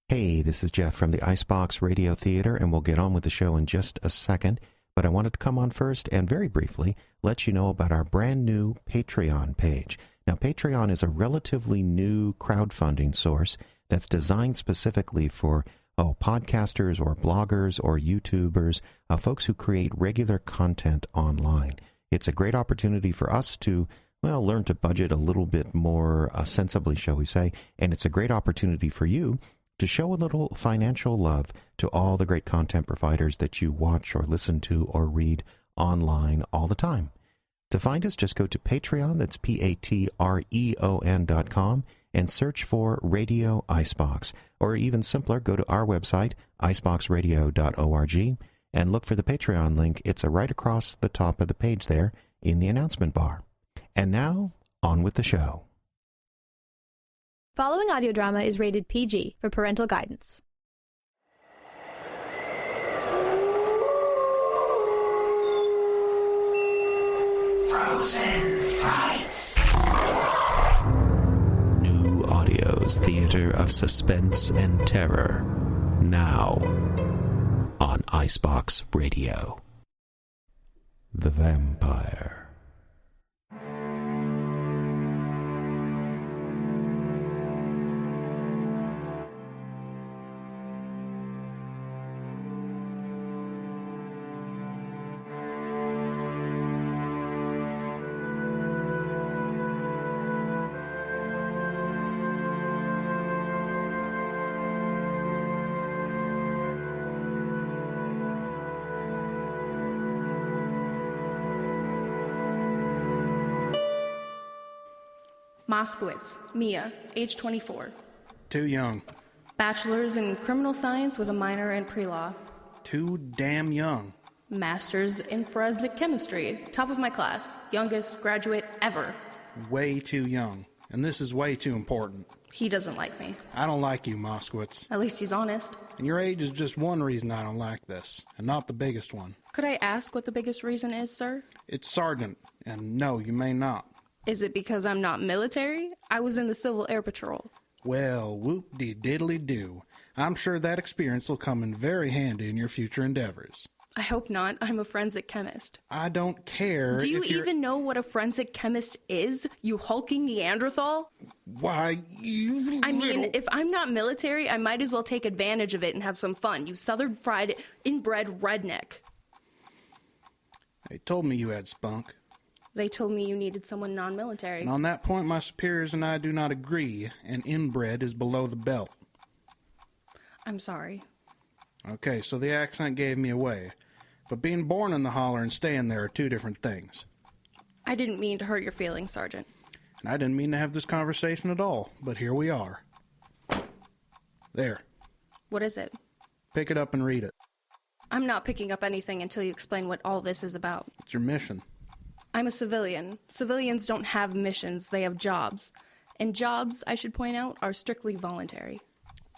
Hey, this is Jeff from the Icebox Radio Theater, and we'll get on with the show in just a second. But I wanted to come on first and very briefly let you know about our brand new Patreon page. Now, Patreon is a relatively new crowdfunding source that's designed specifically for podcasters or bloggers or YouTubers, folks who create regular content online. It's a great opportunity for us to learn to budget a little bit more sensibly, shall we say, and it's a great opportunity for you to show a little financial love to all the great content providers that you watch or listen to or read online all the time. To find us, just go to Patreon, that's patreon.com, and search for Radio Icebox. Or even simpler, go to our website, iceboxradio.org, and look for the Patreon link. It's right across the top of the page there in the announcement bar. And now, on with the show. Following audio drama is rated PG for parental guidance. Frozen Frights. New Audio's Theater of Suspense and Terror. Now on Icebox Radio. The Vampyre. Moskowitz, Mia, age 24. Too young. Bachelor's in criminal science with a minor in pre-law. Too damn young. Master's in forensic chemistry, top of my class, youngest graduate ever. Way too young. And this is way too important. He doesn't like me. I don't like you, Moskowitz. At least he's honest. And your age is just one reason I don't like this, and not the biggest one. Could I ask what the biggest reason is, sir? It's Sergeant, and no, you may not. Is it because I'm not military? I was in the Civil Air Patrol. Well, whoop-de-diddly-do. I'm sure that experience will come in very handy in your future endeavors. I hope not. I'm a forensic chemist. I don't care. Do you even know what a forensic chemist is, you hulking Neanderthal? Why, you I mean, if I'm not military, I might as well take advantage of it and have some fun, you southern fried, inbred redneck. They told me you had spunk. They told me you needed someone non-military. And on that point, my superiors and I do not agree, and inbred is below the belt. I'm sorry. Okay, so the accent gave me away. But being born in the holler and staying there are two different things. I didn't mean to hurt your feelings, Sergeant. And I didn't mean to have this conversation at all, but here we are. There. What is it? Pick it up and read it. I'm not picking up anything until you explain what all this is about. It's your mission. I'm a civilian. Civilians don't have missions, they have jobs. And jobs, I should point out, are strictly voluntary.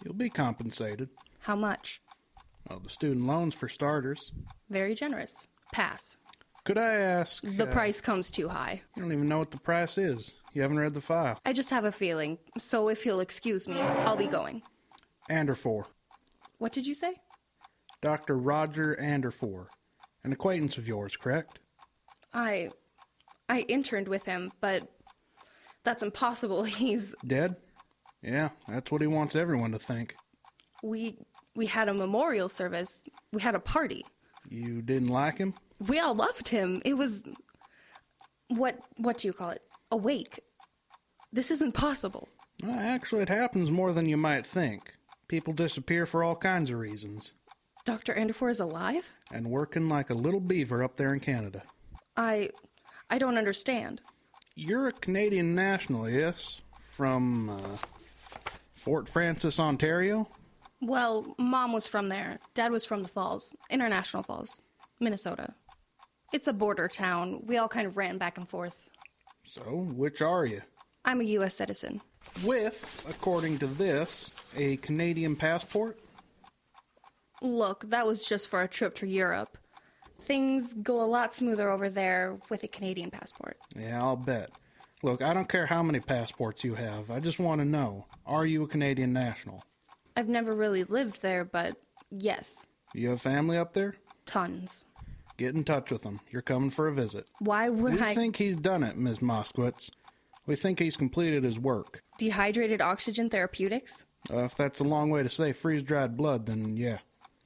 You'll be compensated. How much? Well, the student loans for starters. Very generous. Pass. Could I ask... The price comes too high. You don't even know what the price is. You haven't read the file. I just have a feeling, so if you'll excuse me, I'll be going. Anderfor. What did you say? Dr. Roger Anderfor. An acquaintance of yours, correct? I interned with him, but that's impossible. He's... Dead? Yeah, that's what he wants everyone to think. We had a memorial service. We had a party. You didn't like him? We all loved him. It was... What do you call it? A wake. This isn't possible. Well, actually, it happens more than you might think. People disappear for all kinds of reasons. Dr. Anderfor is alive? And working like a little beaver up there in Canada. I don't understand. You're a Canadian national, yes? From, Fort Francis, Ontario? Well, Mom was from there. Dad was from the Falls. International Falls. Minnesota. It's a border town. We all kind of ran back and forth. So, which are you? I'm a U.S. citizen. With, according to this, a Canadian passport? Look, that was just for a trip to Europe. Things go a lot smoother over there with a Canadian passport. Yeah, I'll bet. Look, I don't care how many passports you have. I just want to know, are you a Canadian national? I've never really lived there, but yes. You have family up there? Tons. Get in touch with him. You're coming for a visit. Why would We I... think he's done it, Ms. Moskowitz. We think he's completed his work. Dehydrated oxygen therapeutics? If that's a long way to say freeze-dried blood, then yeah.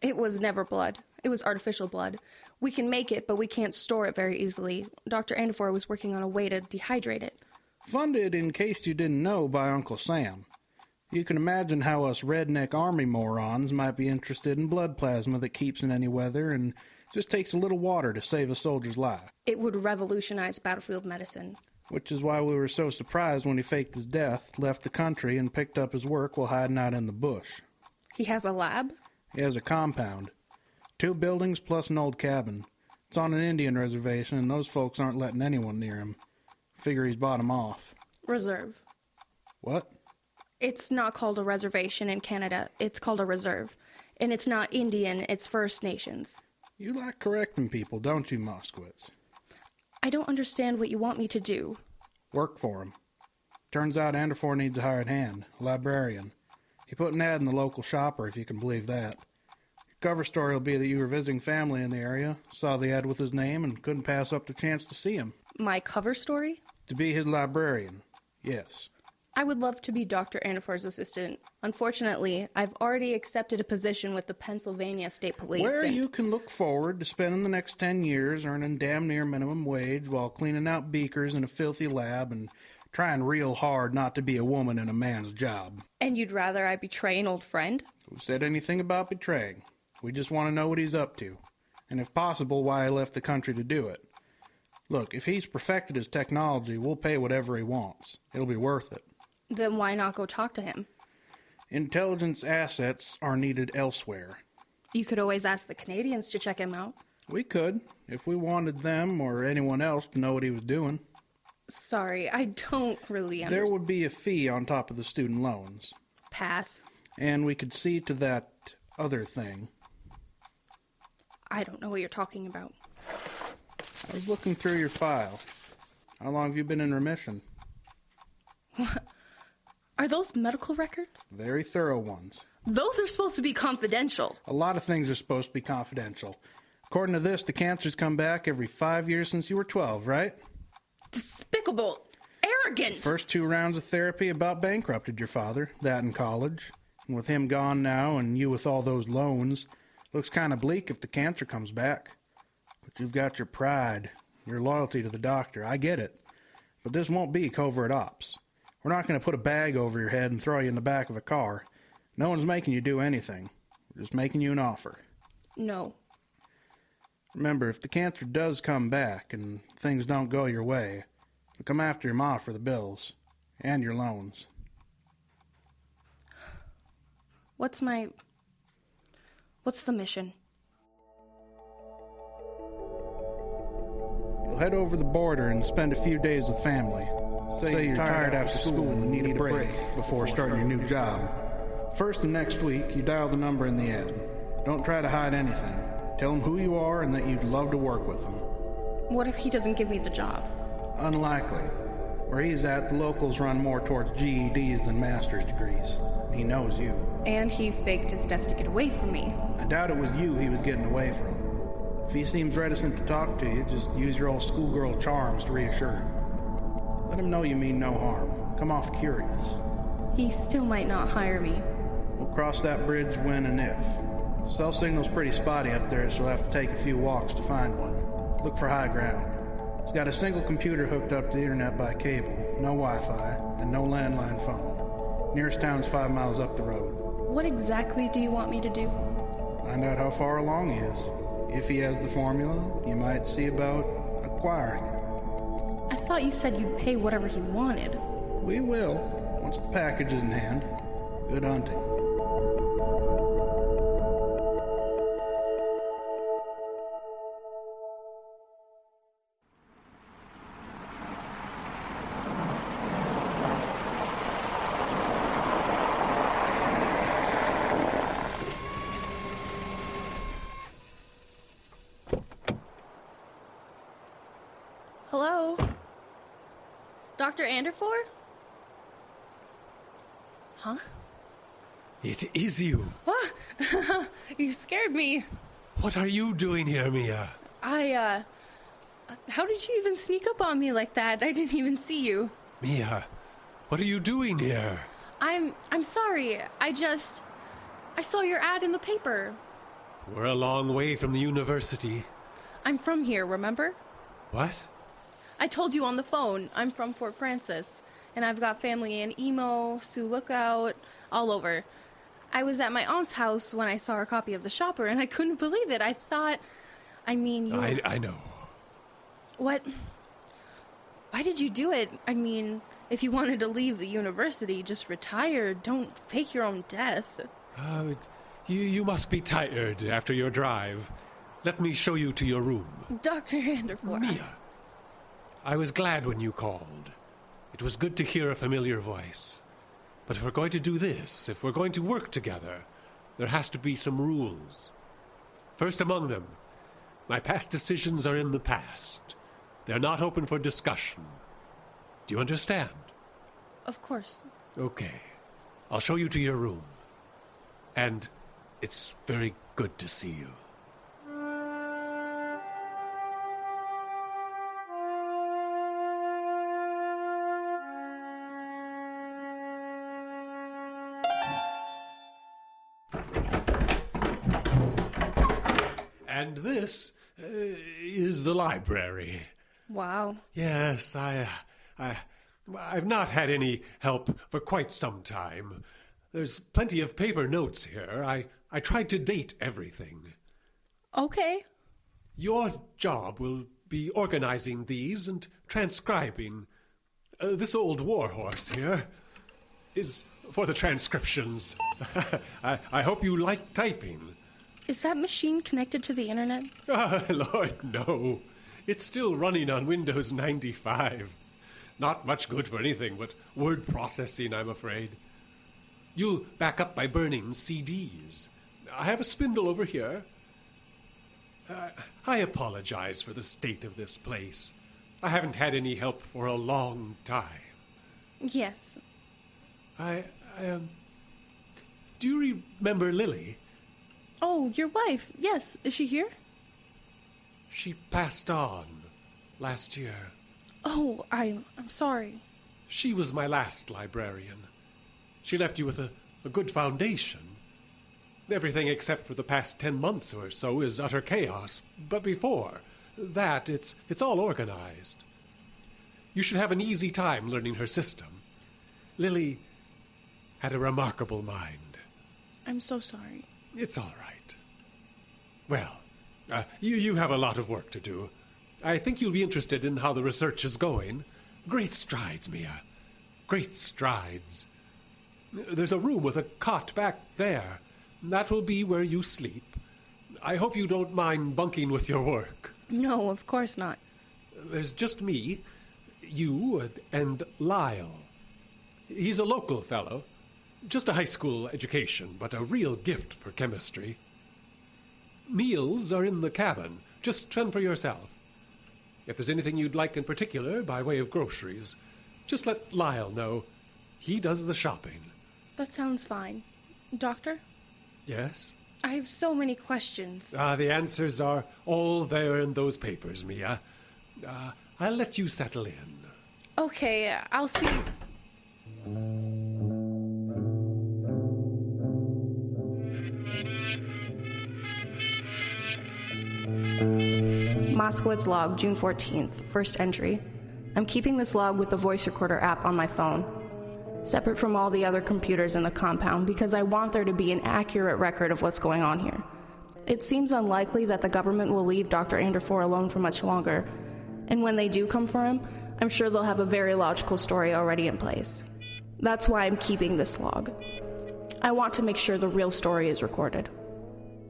It was never blood. It was artificial blood. We can make it, but we can't store it very easily. Dr. Andifor was working on a way to dehydrate it. Funded, in case you didn't know, by Uncle Sam. You can imagine how us redneck army morons might be interested in blood plasma that keeps in any weather and just takes a little water to save a soldier's life. It would revolutionize battlefield medicine. Which is why we were so surprised when he faked his death, left the country, and picked up his work while hiding out in the bush. He has a lab? He has a compound. 2 buildings plus an old cabin. It's on an Indian reservation, and those folks aren't letting anyone near him. Figure he's bought 'em off. Reserve. What? It's not called a reservation in Canada. It's called a reserve. And it's not Indian, it's First Nations. You like correcting people, don't you, Moskowitz? I don't understand what you want me to do. Work for him. Turns out Andifor needs a hired hand, a librarian. He put an ad in the local shopper, if you can believe that. Your cover story will be that you were visiting family in the area, saw the ad with his name, and couldn't pass up the chance to see him. My cover story? To be his librarian, yes. I would love to be Dr. Andifor's assistant. Unfortunately, I've already accepted a position with the Pennsylvania State Police. Where you can look forward to spending the next 10 years earning damn near minimum wage while cleaning out beakers in a filthy lab and trying real hard not to be a woman in a man's job. And you'd rather I betray an old friend? Who said anything about betraying? We just want to know what he's up to, and if possible, why he left the country to do it. Look, if he's perfected his technology, we'll pay whatever he wants. It'll be worth it. Then why not go talk to him? Intelligence assets are needed elsewhere. You could always ask the Canadians to check him out. We could, if we wanted them or anyone else to know what he was doing. Sorry, I don't really understand. There would be a fee on top of the student loans. Pass. And we could see to that other thing. I don't know what you're talking about. I was looking through your file. How long have you been in remission? What? Are those medical records? Very thorough ones. Those are supposed to be confidential. A lot of things are supposed to be confidential. According to this, the cancer's come back every 5 years since you were 12, right? Despicable. Arrogant. First 2 rounds of therapy about bankrupted your father, that in college. And with him gone now and you with all those loans, looks kind of bleak if the cancer comes back. But you've got your pride, your loyalty to the doctor. I get it. But this won't be covert ops. We're not going to put a bag over your head and throw you in the back of a car. No one's making you do anything. We're just making you an offer. No. Remember, if the cancer does come back and things don't go your way, we'll come after your ma for the bills and your loans. What's the mission? You'll head over the border and spend a few days with family. Say you're tired after school and need a break before starting your new job. First and next week, you dial the number in the ad. Don't try to hide anything. Tell him who you are and that you'd love to work with him. What if he doesn't give me the job? Unlikely. Where he's at, the locals run more towards GEDs than master's degrees. He knows you. And he faked his death to get away from me. I doubt it was you he was getting away from. If he seems reticent to talk to you, just use your old schoolgirl charms to reassure him. Let him know you mean no harm. Come off curious. He still might not hire me. We'll cross that bridge when and if. Cell signal's pretty spotty up there, so you'll have to take a few walks to find one. Look for high ground. It's got a single computer hooked up to the internet by cable, no Wi-Fi, and no landline phone. Nearest town's 5 miles up the road. What exactly do you want me to do? Find out how far along he is. If he has the formula, you might see about acquiring it. I thought you said you'd pay whatever he wanted. We will, once the package is in hand. Good hunting. Hello? Dr. Andifor? Huh? It is you. What? You scared me. What are you doing here, Mia? How did you even sneak up on me like that? I didn't even see you. Mia, what are you doing here? I'm sorry. I saw your ad in the paper. We're a long way from the university. I'm from here, remember? What? I told you on the phone. I'm from Fort Francis, and I've got family in Emo, Sioux Lookout, all over. I was at my aunt's house when I saw her copy of The Shopper, and I couldn't believe it. I thought, I know. What? Why did you do it? I mean, if you wanted to leave the university, just retire. Don't fake your own death. You must be tired after your drive. Let me show you to your room. Dr. Anderford. Mia, I was glad when you called. It was good to hear a familiar voice. But if we're going to do this, if we're going to work together, there has to be some rules. First among them, my past decisions are in the past. They're not open for discussion. Do you understand? Of course. Okay. I'll show you to your room. And it's very good to see you. And this is the library. Wow. Yes, I've not had any help for quite some time. There's plenty of paper notes here. I tried to date everything. Okay. Your job will be organizing these and transcribing. This old warhorse here is for the transcriptions. I hope you like typing. Is that machine connected to the internet? Lord, no. It's still running on Windows 95. Not much good for anything but word processing, I'm afraid. You'll back up by burning CDs. I have a spindle over here. I apologize for the state of this place. I haven't had any help for a long time. Yes. Do you remember Lily? Oh, your wife. Yes. Is she here? She passed on last year. Oh, I'm sorry. She was my last librarian. She left you with a good foundation. Everything except for the past 10 months or so is utter chaos. But before that, it's all organized. You should have an easy time learning her system. Lily had a remarkable mind. I'm so sorry. It's all right. Well, you have a lot of work to do. I think you'll be interested in how the research is going. Great strides, Mia. Great strides. There's a room with a cot back there. That will be where you sleep. I hope you don't mind bunking with your work. No, of course not. There's just me, you, and Lyle. He's a local fellow. Just a high school education, but a real gift for chemistry. Meals are in the cabin. Just fend for yourself. If there's anything you'd like in particular by way of groceries, just let Lyle know. He does the shopping. That sounds fine. Doctor? Yes? I have so many questions. The answers are all there in those papers, Mia. I'll let you settle in. Okay, I'll see. Moskowitz log, June 14th, first entry. I'm keeping this log with the voice recorder app on my phone, separate from all the other computers in the compound, because I want there to be an accurate record of what's going on here. It seems unlikely that the government will leave Dr. Anderford alone for much longer, and when they do come for him, I'm sure they'll have a very logical story already in place. That's why I'm keeping this log. I want to make sure the real story is recorded.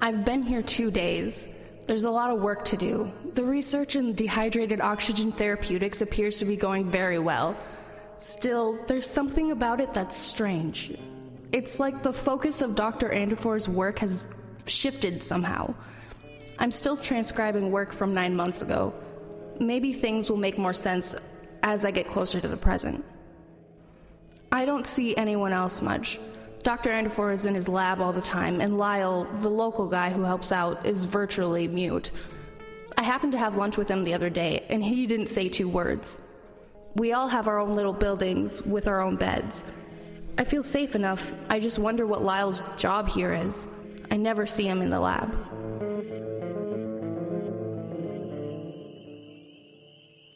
I've been here 2 days. There's a lot of work to do. The research in dehydrated oxygen therapeutics appears to be going very well. Still, there's something about it that's strange. It's like the focus of Dr. Anderford's work has shifted somehow. I'm still transcribing work from 9 months ago. Maybe things will make more sense as I get closer to the present. I don't see anyone else much. Dr. Anderfor is in his lab all the time, and Lyle, the local guy who helps out, is virtually mute. I happened to have lunch with him the other day, and he didn't say 2 words. We all have our own little buildings with our own beds. I feel safe enough. I just wonder what Lyle's job here is. I never see him in the lab.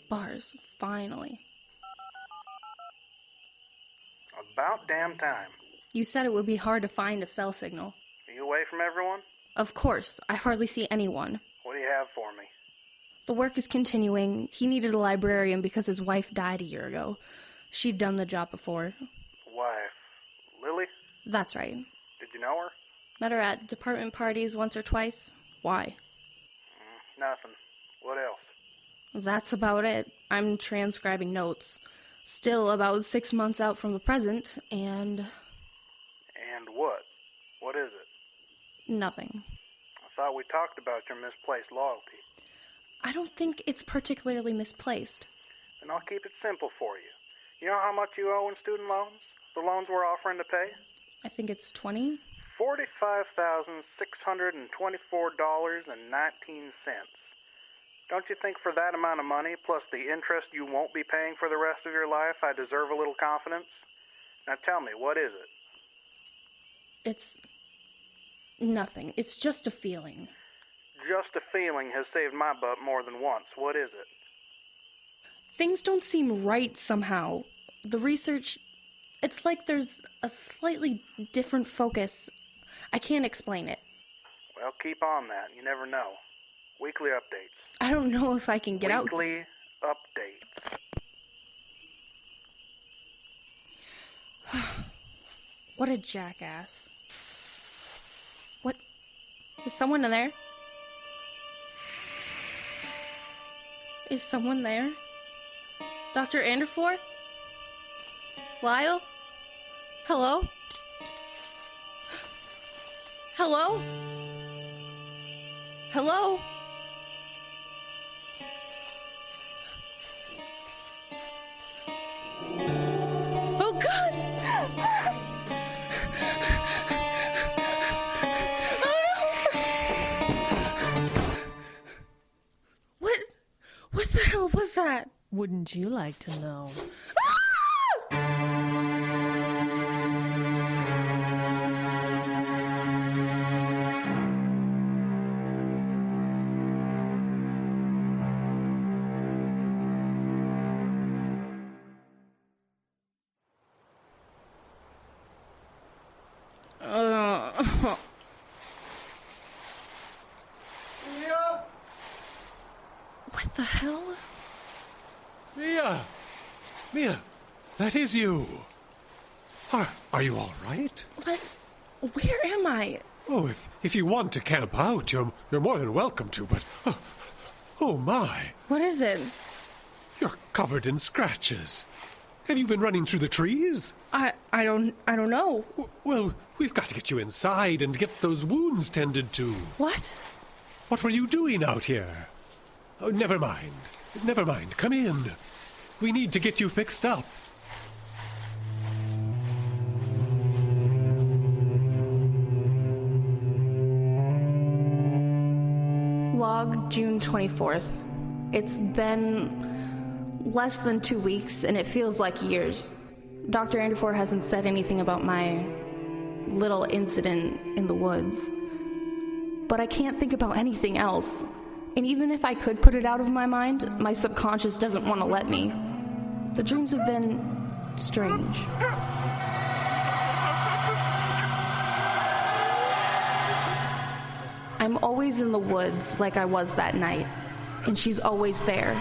Bars, finally. About damn time. You said it would be hard to find a cell signal. Are you away from everyone? Of course, I hardly see anyone. What do you have for me? The work is continuing. He needed a librarian because his wife died a year ago. She'd done the job before. Wife. Lily? That's right. Did you know her? Met her at department parties once or twice. Why? Nothing. What else? That's about it. I'm transcribing notes. Still about 6 months out from the present, and... And what? What is it? Nothing. I thought we talked about your misplaced loyalty. I don't think it's particularly misplaced. Then I'll keep it simple for you. You know how much you owe in student loans? The loans we're offering to pay? I think it's 20. $45,624.19. Don't you think for that amount of money, plus the interest you won't be paying for the rest of your life, I deserve a little confidence? Now tell me, what is it? It's... nothing. It's just a feeling. Just a feeling has saved my butt more than once. What is it? Things don't seem right somehow. The research... it's like there's a slightly different focus. I can't explain it. Well, keep on that. You never know. Weekly updates. I don't know if I can get out... Weekly updates. What a jackass. What? Is someone in there? Is someone there? Dr. Anderfor? Lyle? Hello? Hello? Hello? Oh, God! What the hell was that? Wouldn't you like to know? What the hell? Mia, that is you. Are you all right? What? Where am I? Oh, if you want to camp out, you're more than welcome to, but... Oh, my. What is it? You're covered in scratches. Have you been running through the trees? I don't know. Well, we've got to get you inside and get those wounds tended to. What? What were you doing out here? Oh, never mind. Never mind. Come in. We need to get you fixed up. Log, June 24th. It's been less than 2 weeks, and it feels like years. Dr. Anderfor hasn't said anything about my little incident in the woods. But I can't think about anything else. And even if I could put it out of my mind, my subconscious doesn't want to let me. The dreams have been strange. I'm always in the woods like I was that night, and she's always there.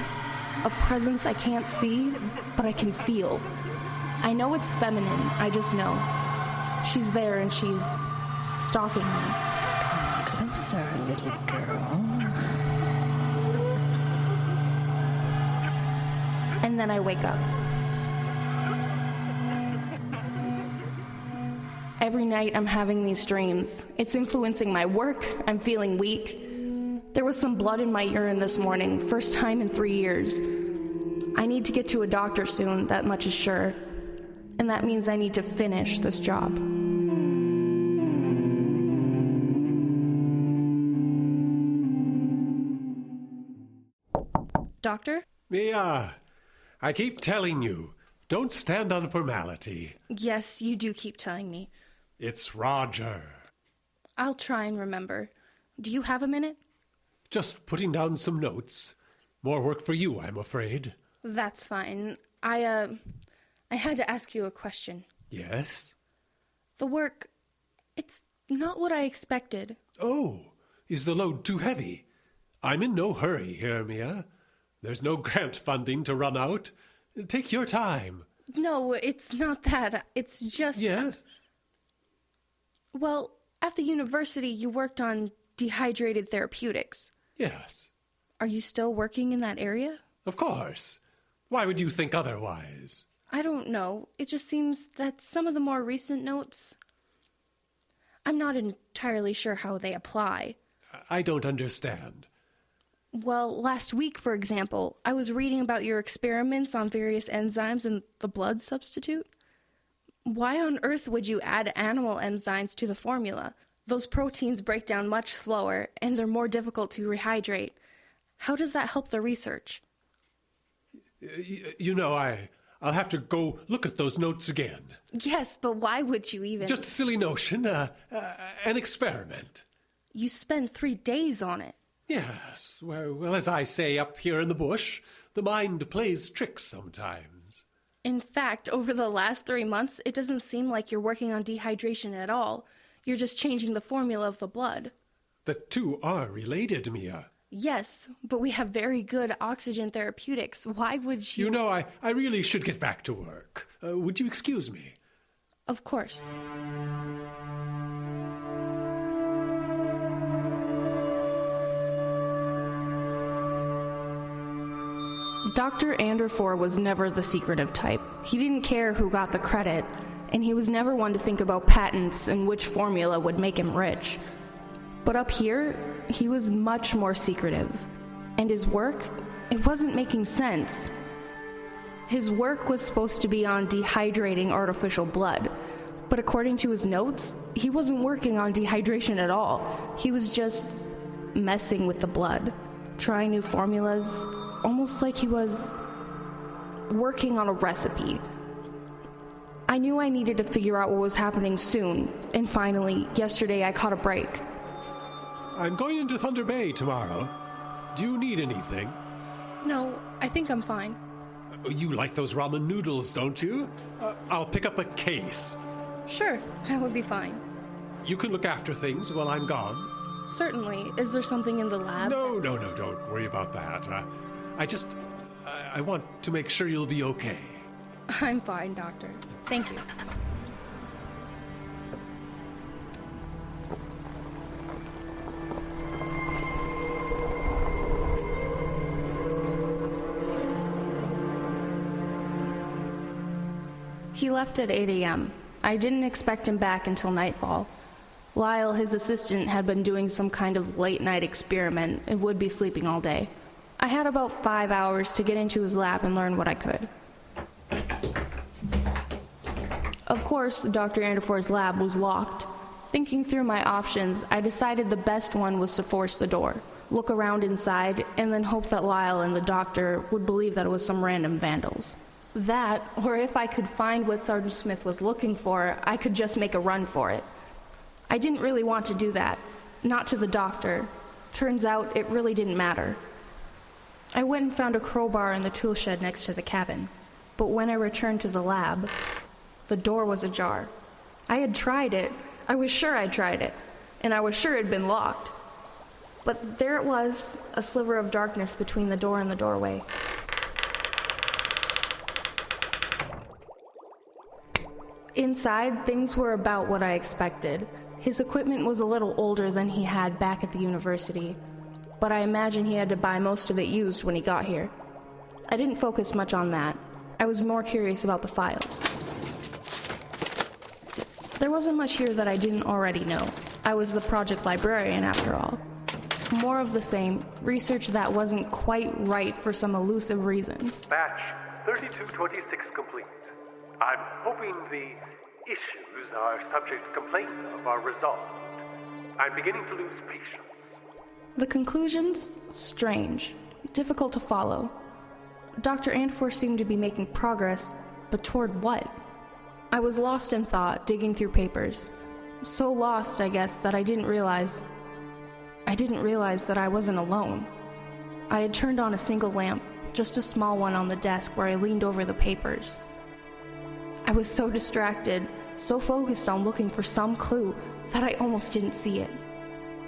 A presence I can't see, but I can feel. I know it's feminine, I just know. She's there and she's stalking me. Come closer, little girl. And then I wake up. Every night I'm having these dreams. It's influencing my work. I'm feeling weak. There was some blood in my urine this morning, first time in 3 years. I need to get to a doctor soon, that much is sure. And that means I need to finish this job. Doctor? Mia, I keep telling you, don't stand on formality. Yes, you do keep telling me. It's Roger. I'll try and remember. Do you have a minute? Just putting down some notes. More work for you, I'm afraid. That's fine. I had to ask you a question. Yes? The work, it's not what I expected. Oh, is the load too heavy? I'm in no hurry here, Mia. There's no grant funding to run out. Take your time. No, it's not that. It's just... Yes? Well, at the university, you worked on dehydrated therapeutics. Yes. Are you still working in that area? Of course. Why would you think otherwise? I don't know. It just seems that some of the more recent notes... I'm not entirely sure how they apply. I don't understand. Well, last week, for example, I was reading about your experiments on various enzymes in the blood substitute. Why on earth would you add animal enzymes to the formula? Those proteins break down much slower, and they're more difficult to rehydrate. How does that help the research? You know, I'll have to go look at those notes again. Yes, but why would you even... Just a silly notion, an experiment. You spend 3 days on it. Yes, well, as I say up here in the bush, the mind plays tricks sometimes. In fact, over the last 3 months, it doesn't seem like you're working on dehydration at all. You're just changing the formula of the blood. The two are related, Mia. Yes, but we have very good oxygen therapeutics. Why would you... You know, I really should get back to work. Would you excuse me? Of course. Dr. Anderfor was never the secretive type. He didn't care who got the credit, and he was never one to think about patents and which formula would make him rich. But up here, he was much more secretive. And his work, it wasn't making sense. His work was supposed to be on dehydrating artificial blood, but according to his notes, he wasn't working on dehydration at all. He was just messing with the blood, trying new formulas, almost like he was working on a recipe. I knew I needed to figure out what was happening soon, and finally, yesterday I caught a break. I'm going into Thunder Bay tomorrow. Do you need anything? No, I think I'm fine. You like those ramen noodles, don't you? I'll pick up a case. Sure, that would be fine. You can look after things while I'm gone. Certainly. Is there something in the lab? No, don't worry about that. I want to make sure you'll be okay. I'm fine, Doctor. Thank you. He left at 8 a.m. I didn't expect him back until nightfall. Lyle, his assistant, had been doing some kind of late-night experiment and would be sleeping all day. I had about 5 hours to get into his lab and learn what I could. Of course, Dr. Anderfor's lab was locked. Thinking through my options, I decided the best one was to force the door, look around inside, and then hope that Lyle and the doctor would believe that it was some random vandals. That, or if I could find what Sergeant Smith was looking for, I could just make a run for it. I didn't really want to do that, not to the doctor. Turns out it really didn't matter. I went and found a crowbar in the tool shed next to the cabin, but when I returned to the lab, the door was ajar. I had tried it. I was sure I'd tried it, and I was sure it had been locked. But there it was, a sliver of darkness between the door and the doorway. Inside, things were about what I expected. His equipment was a little older than he had back at the university, but I imagine he had to buy most of it used when he got here. I didn't focus much on that. I was more curious about the files. There wasn't much here that I didn't already know. I was the project librarian, after all. More of the same, research that wasn't quite right for some elusive reason. Batch 3226 complete. I'm hoping the issues our subjects complained of are resolved. I'm beginning to lose patience. The conclusions? Strange. difficult to follow. Dr. Andfor seemed to be making progress, but toward what? I was lost in thought, digging through papers. So lost, I guess, that I didn't realize that I wasn't alone. I had turned on a single lamp, just a small one on the desk where I leaned over the papers. I was so distracted, so focused on looking for some clue, that I almost didn't see it.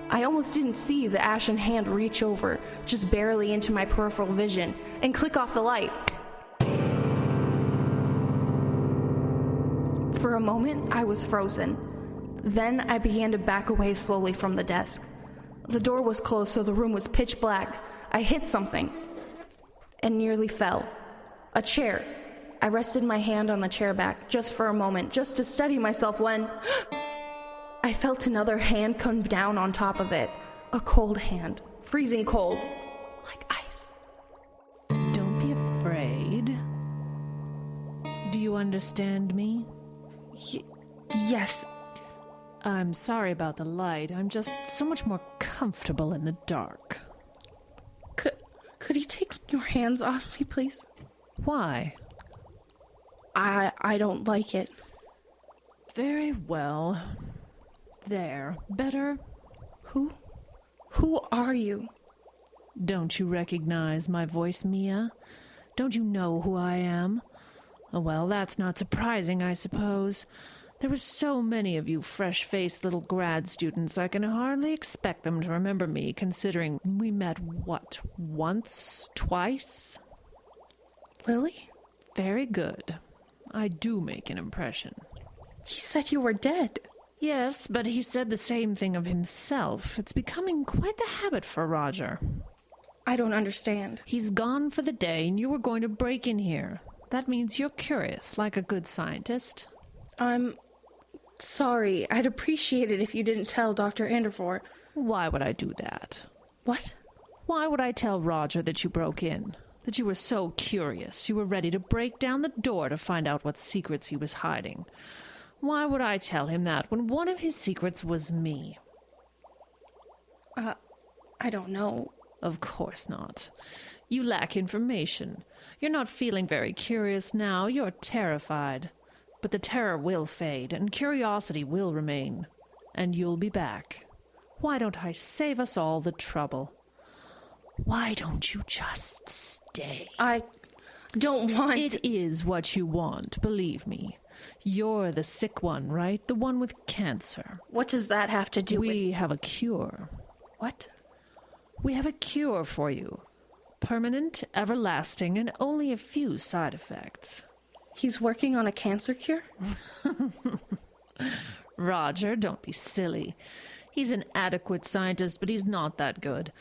I almost didn't see the ashen hand reach over, just barely into my peripheral vision, and click off the light. For a moment, I was frozen. Then I began to back away slowly from the desk. The door was closed, so the room was pitch black. I hit something and nearly fell. A chair. I rested my hand on the chair back just for a moment, just to steady myself when I felt another hand come down on top of it. A cold hand. Freezing cold. Like ice. Don't be afraid. Do you understand me? Yes. I'm sorry about the light. I'm just so much more comfortable in the dark. Could you take your hands off me, please? Why? I don't like it. Very well. There. Better? Who are you? Don't you recognize my voice, Mia? Don't you know who I am? Oh, well, that's not surprising, I suppose. There were so many of you fresh-faced little grad students, I can hardly expect them to remember me, considering we met, once? Twice? Lily? Very good. I do make an impression. He said you were dead. Yes, but he said the same thing of himself. It's becoming quite the habit for Roger. I don't understand. He's gone for the day, and you were going to break in here. That means you're curious, like a good scientist. I'm sorry. I'd appreciate it if you didn't tell Dr. Anderfor. Why would I do that? What? Why would I tell Roger that you broke in? That you were so curious, you were ready to break down the door to find out what secrets he was hiding? Why would I tell him that when one of his secrets was me? I don't know. Of course not. You lack information. You're not feeling very curious now. You're terrified. But the terror will fade, and curiosity will remain. And you'll be back. Why don't I save us all the trouble? Why don't you just stay? I don't want... It is what you want, believe me. You're the sick one, right? The one with cancer. What does that have to do with... We have a cure. What? We have a cure for you. Permanent, everlasting, and only a few side effects. He's working on a cancer cure? Roger, don't be silly. He's an adequate scientist, but he's not that good.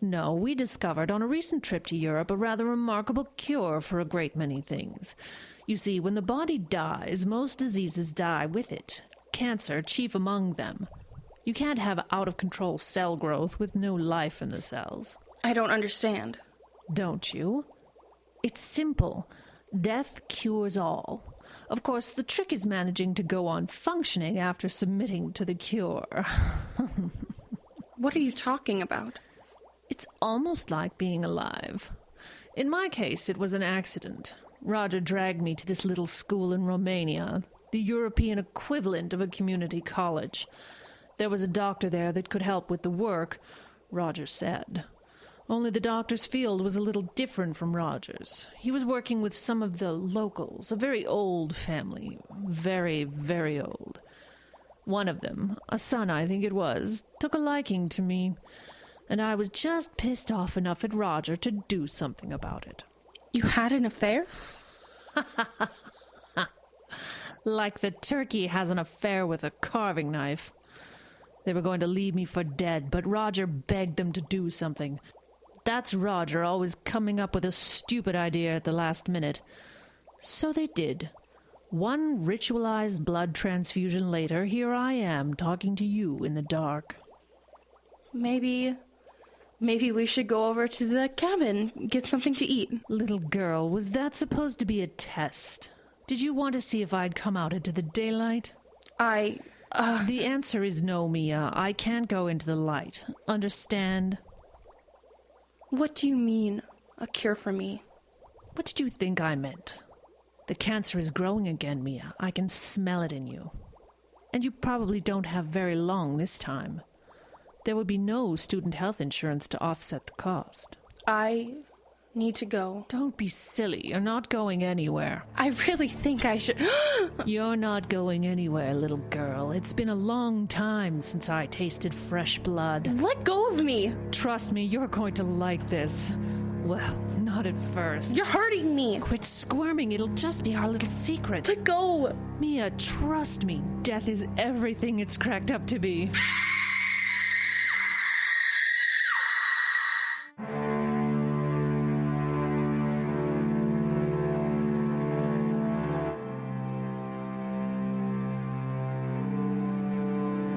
No, we discovered on a recent trip to Europe a rather remarkable cure for a great many things. You see, when the body dies, most diseases die with it. Cancer chief among them. You can't have out-of-control cell growth with no life in the cells. I don't understand. Don't you? It's simple. Death cures all. Of course, the trick is managing to go on functioning after submitting to the cure. What are you talking about? It's almost like being alive. In my case, it was an accident. Roger dragged me to this little school in Romania, the European equivalent of a community college. There was a doctor there that could help with the work, Roger said. Only the doctor's field was a little different from Roger's. He was working with some of the locals, a very old family. Very, very old. One of them, a son I think it was, took a liking to me, and I was just pissed off enough at Roger to do something about it. You had an affair? Like the turkey has an affair with a carving knife. They were going to leave me for dead, but Roger begged them to do something. That's Roger, always coming up with a stupid idea at the last minute. So they did. One ritualized blood transfusion later, here I am, talking to you in the dark. Maybe we should go over to the cabin, get something to eat. Little girl, was that supposed to be a test? Did you want to see if I'd come out into the daylight? The answer is no, Mia. I can't go into the light. Understand? What do you mean, a cure for me? What did you think I meant? The cancer is growing again, Mia. I can smell it in you. And you probably don't have very long this time. There would be no student health insurance to offset the cost. I need to go. Don't be silly. You're not going anywhere. I really think I should... You're not going anywhere, little girl. It's been a long time since I tasted fresh blood. Let go of me! Trust me, you're going to like this. Well, not at first. You're hurting me! Quit squirming. It'll just be our little secret. Let go! Mia, trust me. Death is everything it's cracked up to be.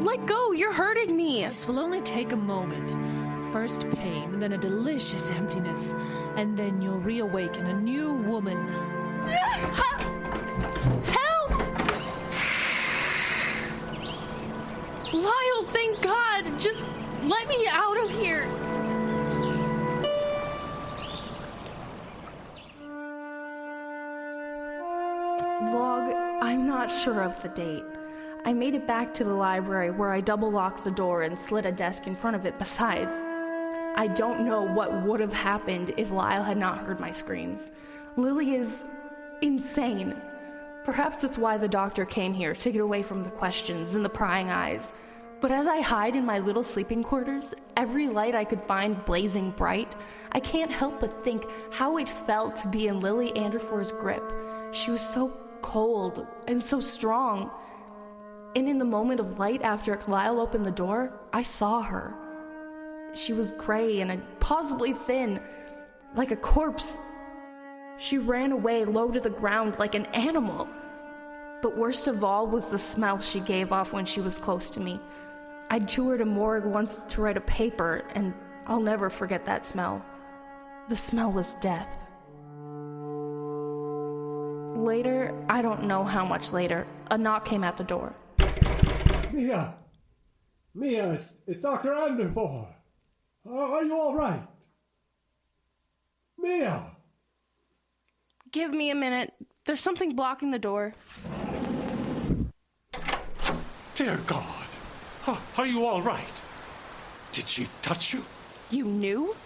Let go! You're hurting me! This will only take a moment. First pain, then a delicious emptiness, and then you'll reawaken a new woman. Help! Lyle, thank God! Just let me out of here! Log, I'm not sure of the date. I made it back to the library where I double-locked the door and slid a desk in front of it besides. I don't know what would have happened if Lyle had not heard my screams. Lily is insane. Perhaps that's why the doctor came here, to get away from the questions and the prying eyes. But as I hide in my little sleeping quarters, every light I could find blazing bright, I can't help but think how it felt to be in Lily Anderfor's grip. She was so cold and so strong. And in the moment of light after Lyle opened the door, I saw her. She was gray and possibly thin, like a corpse. She ran away low to the ground like an animal. But worst of all was the smell she gave off when she was close to me. I toured a morgue once to write a paper, and I'll never forget that smell. The smell was death. Later, I don't know how much later, a knock came at the door. Mia! Mia, it's Dr. Anderfor. Are you all right? Mia! Give me a minute. There's something blocking the door. Dear God. Are you all right? Did she touch you? You knew?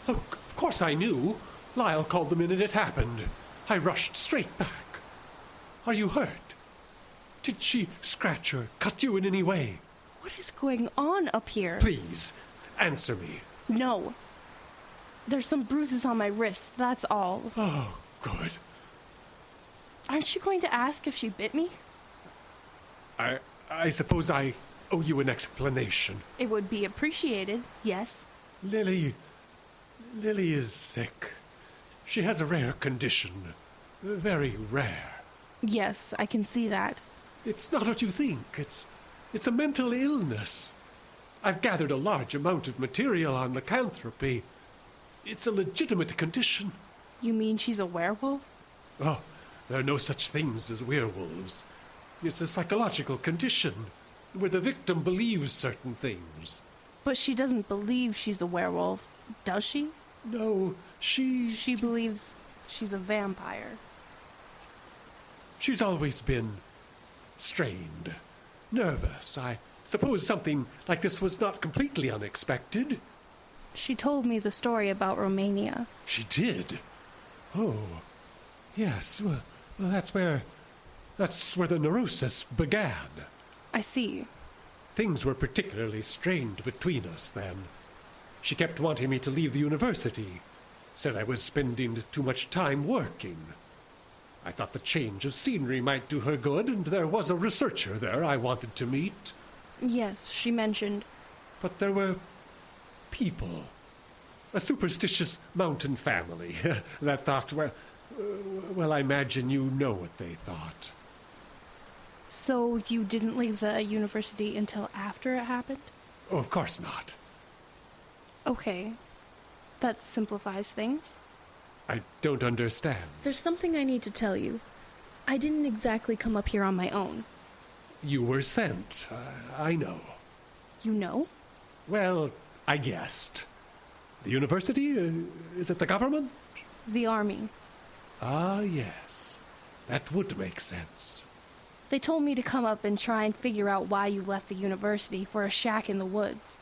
Of course I knew. Lyle called the minute it happened. I rushed straight back. Are you hurt? Did she scratch or cut you in any way? What is going on up here? Please, answer me. No. There's some bruises on my wrists, that's all. Oh, good. Aren't you going to ask if she bit me? I suppose I owe you an explanation. It would be appreciated, yes. Lily is sick. She has a rare condition. Very rare. Yes, I can see that. It's not what you think. It's a mental illness. I've gathered a large amount of material on lycanthropy. It's a legitimate condition. You mean she's a werewolf? Oh, there are no such things as werewolves. It's a psychological condition where the victim believes certain things. But she doesn't believe she's a werewolf, does she? No, She believes she's a vampire. She's always been strained, nervous. I suppose something like this was not completely unexpected. She told me the story about Romania. She did? Oh, yes. Well, that's where the neurosis began. I see. Things were particularly strained between us then. She kept wanting me to leave the university. Said I was spending too much time working. I thought the change of scenery might do her good, and there was a researcher there I wanted to meet. Yes, she mentioned. But there were people. A superstitious mountain family that thought, well, I imagine you know what they thought. So you didn't leave the university until after it happened? Oh, of course not. Okay. That simplifies things. I don't understand. There's something I need to tell you. I didn't exactly come up here on my own. You were sent. I know. You know? Well, I guessed. The university? Is it the government? The army. Ah, yes. That would make sense. They told me to come up and try and figure out why you left the university for a shack in the woods.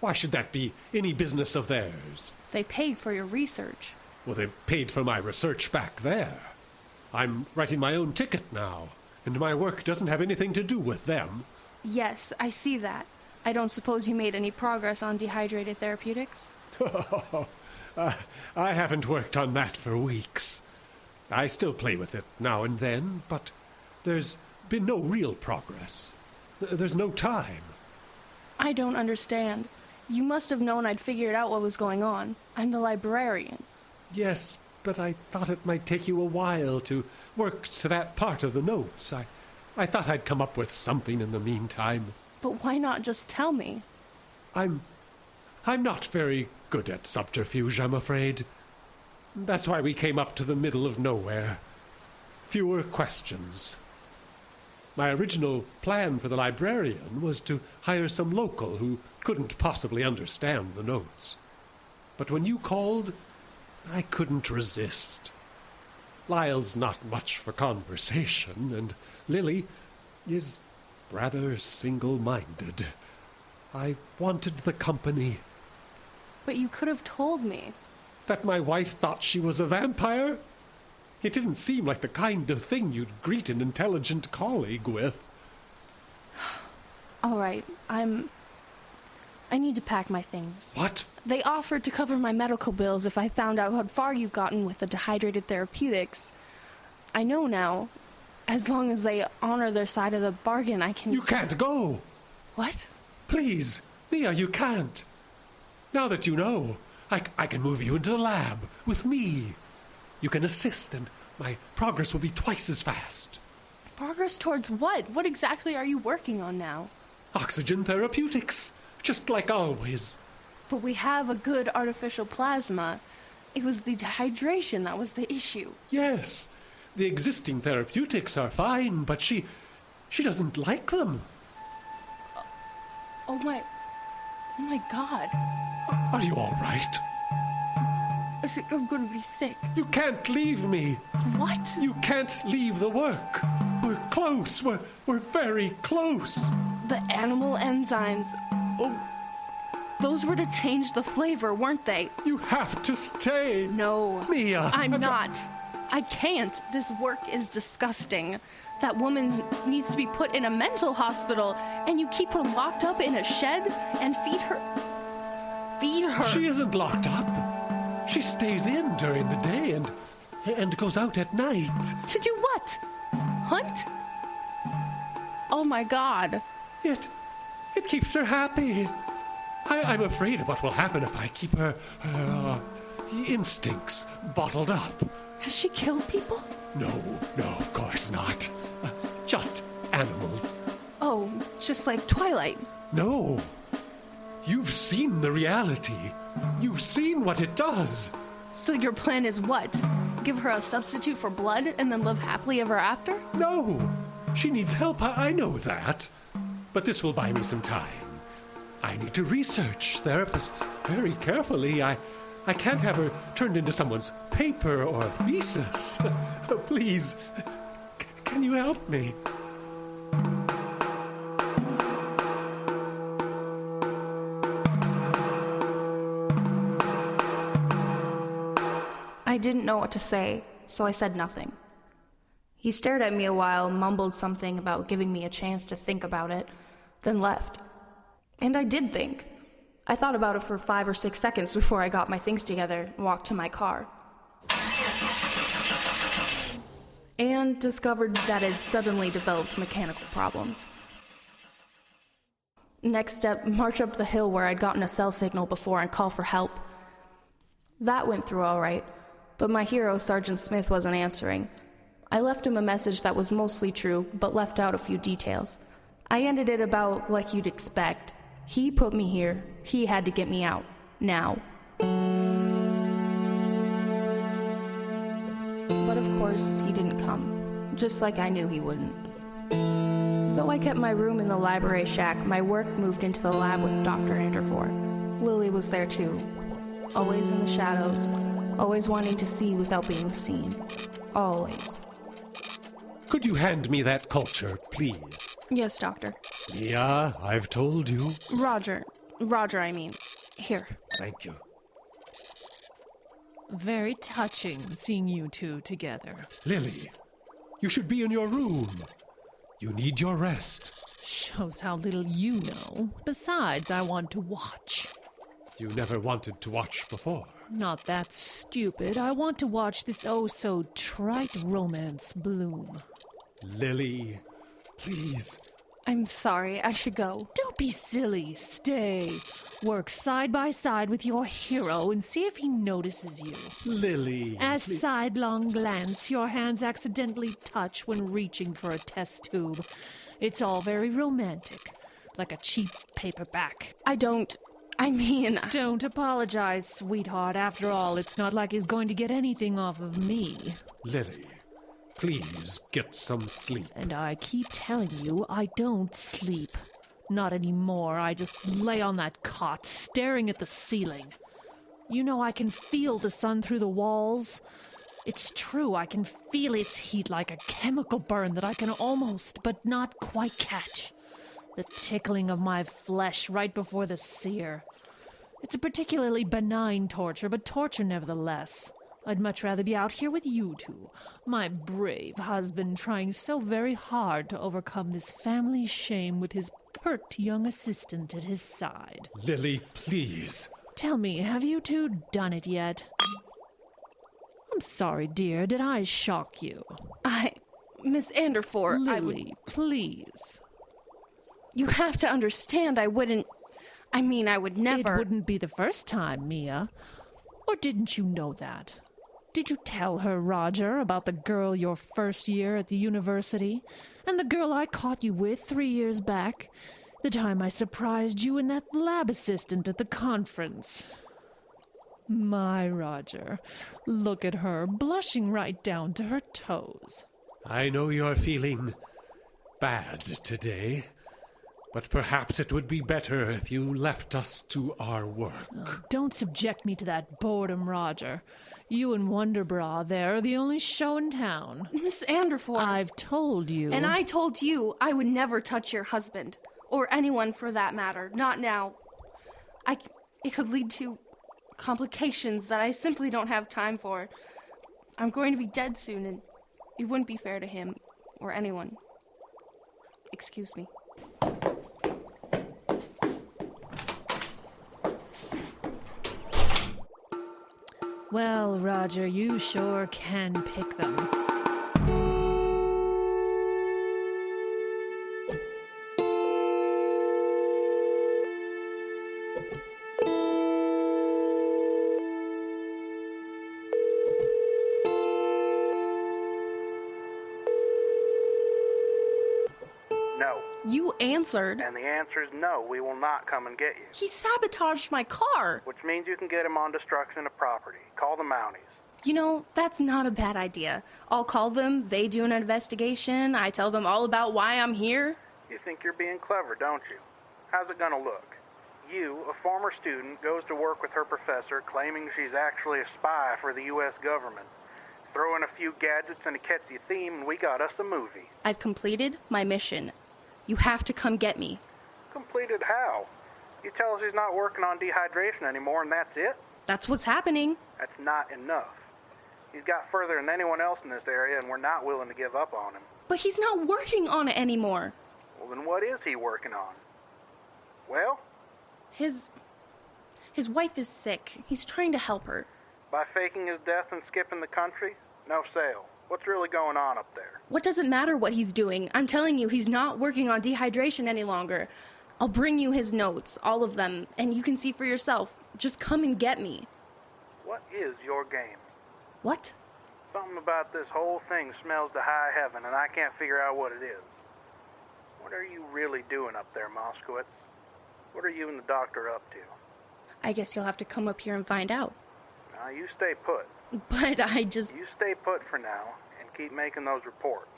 Why should that be any business of theirs? They paid for your research. Well, they paid for my research back there. I'm writing my own ticket now, and my work doesn't have anything to do with them. Yes, I see that. I don't suppose you made any progress on dehydrated therapeutics? I haven't worked on that for weeks. I still play with it now and then, but there's been no real progress. There's no time. I don't understand. You must have known I'd figured out what was going on. I'm the librarian. Yes, but I thought it might take you a while to work to that part of the notes. I thought I'd come up with something in the meantime. But why not just tell me? I'm not very good at subterfuge, I'm afraid. That's why we came up to the middle of nowhere. Fewer questions. My original plan for the librarian was to hire some local who couldn't possibly understand the notes. But when you called, I couldn't resist. Lyle's not much for conversation, and Lily is rather single-minded. I wanted the company. But you could have told me. That my wife thought she was a vampire? It didn't seem like the kind of thing you'd greet an intelligent colleague with. All right, I need to pack my things. What? They offered to cover my medical bills if I found out how far you've gotten with the dehydrated therapeutics. I know now. As long as they honor their side of the bargain, I can... You can't go! What? Please, Mia, you can't. Now that you know, I can move you into the lab with me. You can assist, and my progress will be twice as fast. Progress towards what? What exactly are you working on now? Oxygen therapeutics, just like always. But we have a good artificial plasma. It was the dehydration that was the issue. Yes, the existing therapeutics are fine, but she doesn't like them. Oh my God. Are you all right? I think I'm gonna be sick. You can't leave me. What? You can't leave the work. We're close. We're very close. The animal enzymes. Oh, those were to change the flavor, weren't they? You have to stay. No. Mia. I'm not. I can't. This work is disgusting. That woman needs to be put in a mental hospital, and you keep her locked up in a shed and feed her. Feed her. She isn't locked up. She stays in during the day and goes out at night. To do what? Hunt? Oh my God. It keeps her happy. I'm afraid of what will happen if I keep her instincts bottled up. Has she killed people? No, of course not. Just animals. Oh, just like Twilight. No. You've seen the reality. You've seen what it does. So your plan is what? Give her a substitute for blood and then live happily ever after? No. She needs help, I know that. But this will buy me some time. I need to research therapists very carefully. I can't have her turned into someone's paper or thesis. Please, can you help me? I didn't know what to say, so I said nothing. He stared at me a while, mumbled something about giving me a chance to think about it, then left. And I did think. I thought about it for 5 or 6 seconds before I got my things together and walked to my car. And discovered that it suddenly developed mechanical problems. Next step, march up the hill where I'd gotten a cell signal before and call for help. That went through all right, but my hero, Sergeant Smith, wasn't answering. I left him a message that was mostly true, but left out a few details. I ended it about like you'd expect. He put me here. He had to get me out. Now. But of course, he didn't come. Just like I knew he wouldn't. Though I kept my room in the library shack, my work moved into the lab with Dr. Anderfor. Lily was there too. always in the shadows, always wanting to see without being seen. Always. Could you hand me that culture, please? Yes, Doctor. Mia, I've told you. Roger, I mean. Here. Thank you. Very touching seeing you two together. Lily, you should be in your room. You need your rest. Shows how little you know. Besides, I want to watch. You never wanted to watch before. Not that stupid. I want to watch this oh-so-trite romance bloom. Lily, please. I'm sorry, I should go. Don't be silly. Stay. Work side by side with your hero and see if he notices you. Lily. As please. sidelong glance, your hands accidentally touch when reaching for a test tube. It's all very romantic, like a cheap paperback. Don't apologize, sweetheart. After all, it's not like he's going to get anything off of me. Lily, please get some sleep. And I keep telling you, I don't sleep. Not anymore. I just lay on that cot, staring at the ceiling. You know, I can feel the sun through the walls. It's true, I can feel its heat like a chemical burn that I can almost, but not quite catch. The tickling of my flesh right before the sear. It's a particularly benign torture, but torture nevertheless. I'd much rather be out here with you two, my brave husband trying so very hard to overcome this family shame with his pert young assistant at his side. Lily, please. Tell me, have you two done it yet? I'm sorry, dear. Did I shock you? Miss Anderford, Lily, please. You have to understand, I would never... It wouldn't be the first time, Mia. Or didn't you know that? Did you tell her, Roger, about the girl your first year at the university? And the girl I caught you with 3 years back? The time I surprised you and that lab assistant at the conference. My Roger, look at her, blushing right down to her toes. I know you're feeling bad today, but perhaps it would be better if you left us to our work. Oh, don't subject me to that boredom, Roger. You and Wonderbra there are the only show in town. Miss Anderford. I've told you. And I told you I would never touch your husband. Or anyone for that matter. Not now. It could lead to complications that I simply don't have time for. I'm going to be dead soon, and it wouldn't be fair to him or anyone. Excuse me. Well, Roger, you sure can pick them. No. You answered. And the answer is no, we will not come and get you. He sabotaged my car. Which means you can get him on destruction of property. Call the Mounties. You know, that's not a bad idea. I'll call them, they do an investigation, I tell them all about why I'm here. You think you're being clever, don't you? How's it gonna look? You, a former student, goes to work with her professor claiming she's actually a spy for the U.S. government. Throw in a few gadgets and a catchy theme and we got us a movie. I've completed my mission. You have to come get me. Completed how? You tell us he's not working on dehydration anymore and that's it? That's what's happening. That's not enough. He's got further than anyone else in this area and we're not willing to give up on him. But he's not working on it anymore. Well, then what is he working on? Well? His wife is sick. He's trying to help her. By faking his death and skipping the country? No sale. What's really going on up there? What does it matter what he's doing? I'm telling you, he's not working on dehydration any longer. I'll bring you his notes, all of them, and you can see for yourself. Just come and get me. What is your game? What? Something about this whole thing smells to high heaven, and I can't figure out what it is. What are you really doing up there, Moskowitz? What are you and the doctor up to? I guess you'll have to come up here and find out. Now, you stay put. But You stay put for now, and keep making those reports.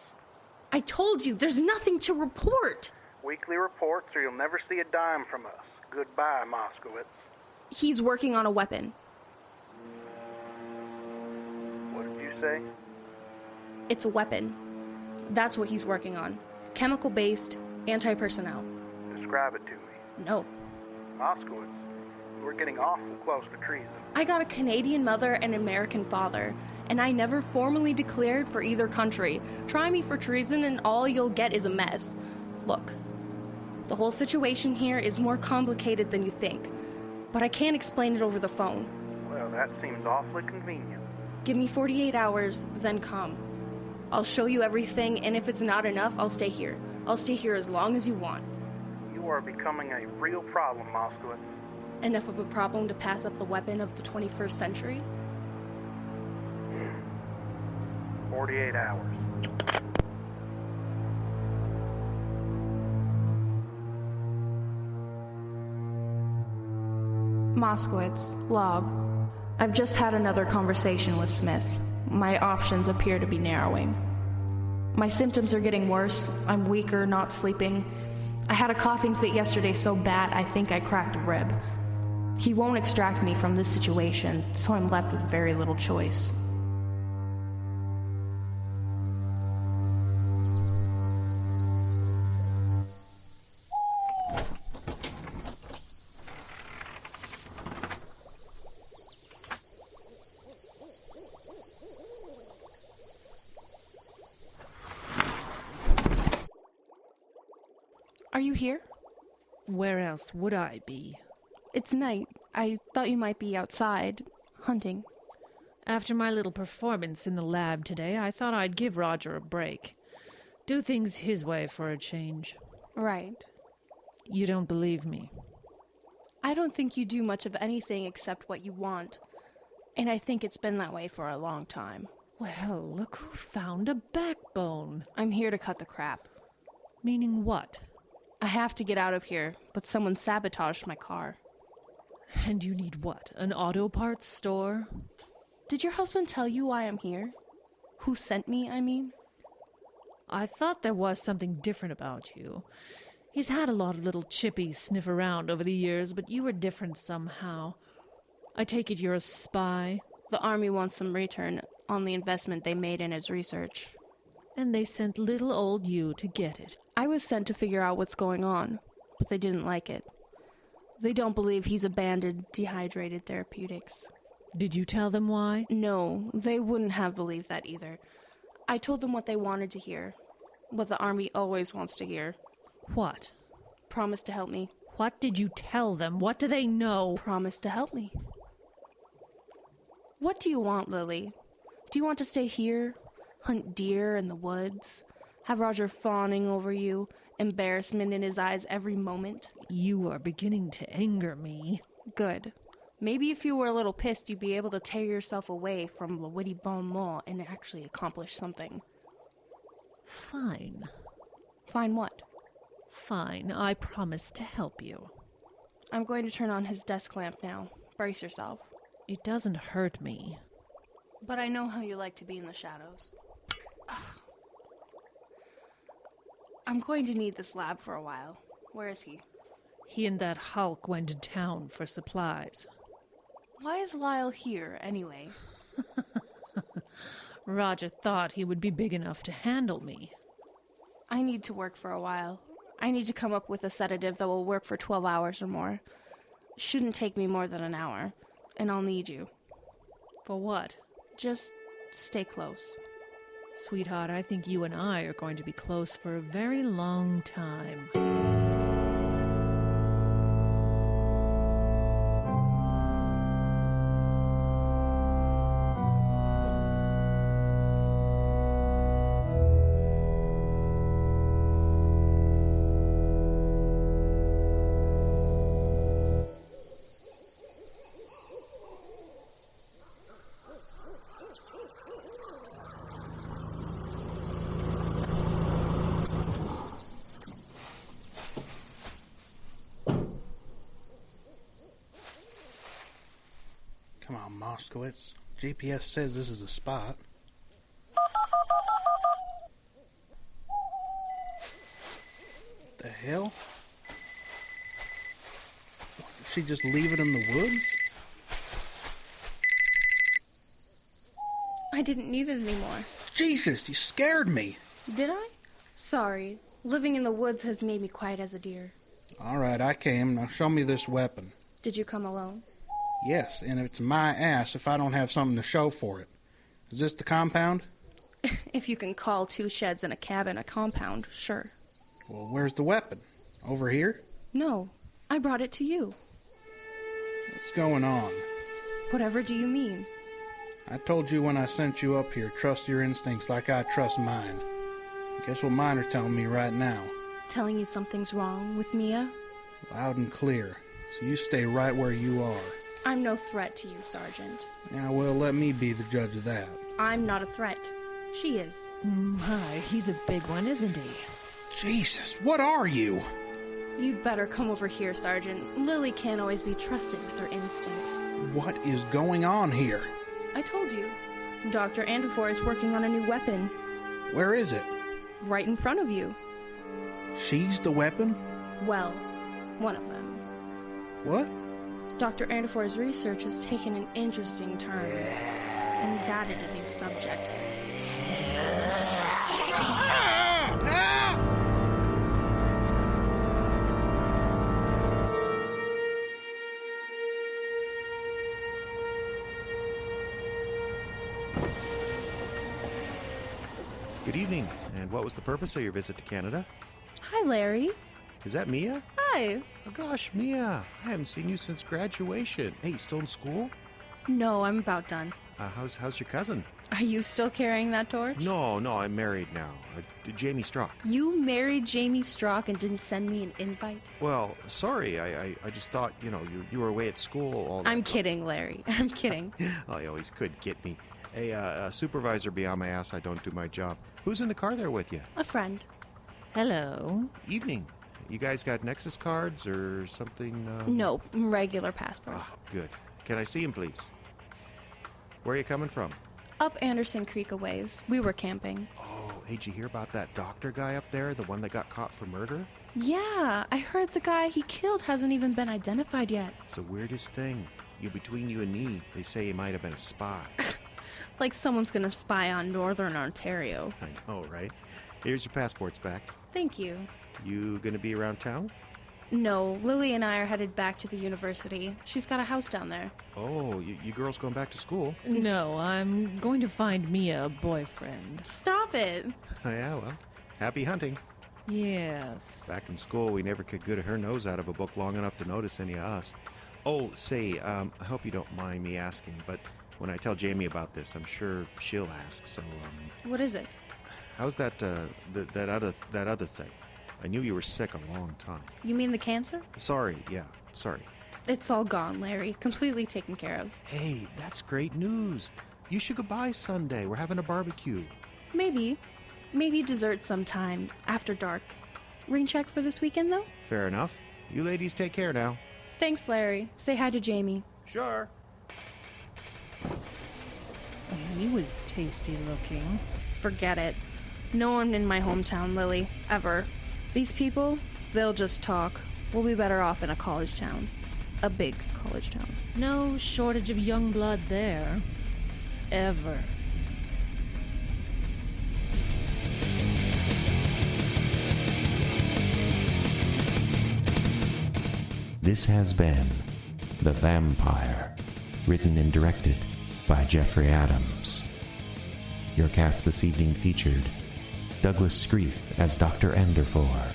I told you, there's nothing to report. Weekly reports, or you'll never see a dime from us. Goodbye, Moskowitz. He's working on a weapon. say? It's a weapon. That's what he's working on. Chemical-based, anti-personnel. Describe it to me. No. Moskowitz, we're getting awful close to treason. I got a Canadian mother and American father, and I never formally declared for either country. Try me for treason and all you'll get is a mess. Look, the whole situation here is more complicated than you think, but I can't explain it over the phone. Well, that seems awfully convenient. Give me 48 hours, then come. I'll show you everything, and if it's not enough, I'll stay here. I'll stay here as long as you want. You are becoming a real problem, Moskowitz. Enough of a problem to pass up the weapon of the 21st century? 48 hours. Moskowitz, log. I've just had another conversation with Smith. My options appear to be narrowing. My symptoms are getting worse. I'm weaker, not sleeping. I had a coughing fit yesterday so bad I think I cracked a rib. He won't extract me from this situation, so I'm left with very little choice. Are you here? Where else would I be? It's night. I thought you might be outside, hunting. After my little performance in the lab today, I thought I'd give Roger a break. Do things his way for a change. Right. You don't believe me? I don't think you do much of anything except what you want. And I think it's been that way for a long time. Well, look who found a backbone. I'm here to cut the crap. Meaning what? I have to get out of here, but someone sabotaged my car. And you need what? An auto parts store? Did your husband tell you why I'm here? Who sent me, I mean? I thought there was something different about you. He's had a lot of little chippies sniff around over the years, but you were different somehow. I take it you're a spy? The Army wants some return on the investment they made in its research. And they sent little old you to get it. I was sent to figure out what's going on, but they didn't like it. They don't believe he's abandoned dehydrated therapeutics. Did you tell them why? No, they wouldn't have believed that either. I told them what they wanted to hear. What the Army always wants to hear. What? Promise to help me. What did you tell them? What do they know? Promise to help me. What do you want, Lily? Do you want to stay here? Hunt deer in the woods? Have Roger fawning over you? Embarrassment in his eyes every moment? You are beginning to anger me. Good. Maybe if you were a little pissed, you'd be able to tear yourself away from the witty bon mot and actually accomplish something. Fine. Fine what? Fine, I promise to help you. I'm going to turn on his desk lamp now. Brace yourself. It doesn't hurt me. But I know how you like to be in the shadows. I'm going to need this lab for a while. Where is he? He and that Hulk went to town for supplies. Why is Lyle here, anyway? Roger thought he would be big enough to handle me. I need to work for a while. I need to come up with a sedative that will work for 12 hours or more. Shouldn't take me more than an hour. And I'll need you. For what? Just stay close. Sweetheart, I think you and I are going to be close for a very long time. Come on, Moskowitz. GPS says this is a spot. The hell? Did she just leave it in the woods? I I didn't need it anymore. Jesus, you scared me. Did I? Sorry. Living in the woods has made me quiet as a deer. All right, I came. Now show me this weapon. Did you come alone? Yes, and it's my ass if I don't have something to show for it. Is this the compound? If you can call 2 sheds and a cabin a compound, sure. Well, where's the weapon? Over here? No, I brought it to you. What's going on? Whatever do you mean? I told you when I sent you up here, trust your instincts like I trust mine. Guess what mine are telling me right now? Telling you something's wrong with Mia? Loud and clear. So you stay right where you are. I'm no threat to you, Sergeant. Now, well, let me be the judge of that. I'm not a threat. She is. My, he's a big one, isn't he? Jesus, what are you? You'd better come over here, Sergeant. Lily can't always be trusted with her instincts. What is going on here? I told you. Dr. Antifor is working on a new weapon. Where is it? Right in front of you. She's the weapon? Well, one of them. What? Dr. Antifor's research has taken an interesting turn, and he's added a new subject. Good evening, and what was the purpose of your visit to Canada? Hi, Larry. Is that Mia? Hi. Oh gosh, Mia, I haven't seen you since graduation. Hey, still in school? No, I'm about done. How's your cousin? Are you still carrying that torch? No, I'm married now. Jamie Strock. You married Jamie Strock and didn't send me an invite? Well, sorry, I just thought, you were away at school all that I'm kidding, Larry. I'm kidding. Oh, you always could get me. Hey, a supervisor be on my ass, I don't do my job. Who's in the car there with you? A friend. Hello. Evening. You guys got Nexus cards or something? No, regular passports. Oh, good. Can I see him, please? Where are you coming from? Up Anderson Creek a ways. We were camping. Oh, hey, did you hear about that doctor guy up there, the one that got caught for murder? Yeah, I heard the guy he killed hasn't even been identified yet. It's the weirdest thing. Between you and me, they say he might have been a spy. Like someone's gonna spy on Northern Ontario. I know, right? Here's your passports back. Thank you. You gonna be around town? No, Lily and I are headed back to the university. She's got a house down there. Oh, you girls going back to school? No, I'm going to find Mia a boyfriend. Stop it. Yeah, well, happy hunting. Yes. Back in school, we never could get her nose out of a book long enough to notice any of us. Oh, say, I hope you don't mind me asking, but when I tell Jamie about this, I'm sure she'll ask, so, What is it? how's that other thing? I knew you were sick a long time. You mean the cancer? Sorry. It's all gone, Larry. Completely taken care of. Hey, that's great news. You should go by Sunday. We're having a barbecue. Maybe. Maybe dessert sometime, after dark. Rain check for this weekend, though? Fair enough. You ladies take care now. Thanks, Larry. Say hi to Jamie. Sure. He was tasty looking. Forget it. No one in my hometown, Lily. Ever. These people, they'll just talk. We'll be better off in a college town. A big college town. No shortage of young blood there. Ever. This has been The Vampyre, written and directed by Jeffrey Adams. Your cast this evening featured Douglas Screef as Dr. Enderfor,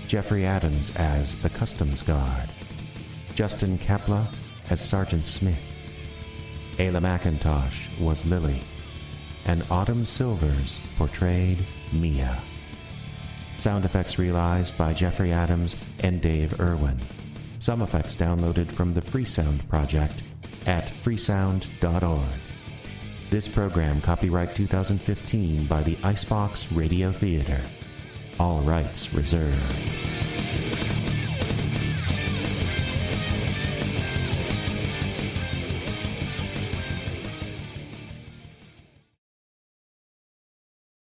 Jeffrey Adams as the Customs Guard, Justin Kapla as Sergeant Smith, Ayla McIntosh was Lily, and Autumn Silvers portrayed Mia. Sound effects realized by Jeffrey Adams and Dave Irwin. Some effects downloaded from the Freesound project at freesound.org. This program copyright 2015 by the Icebox Radio Theater. All rights reserved.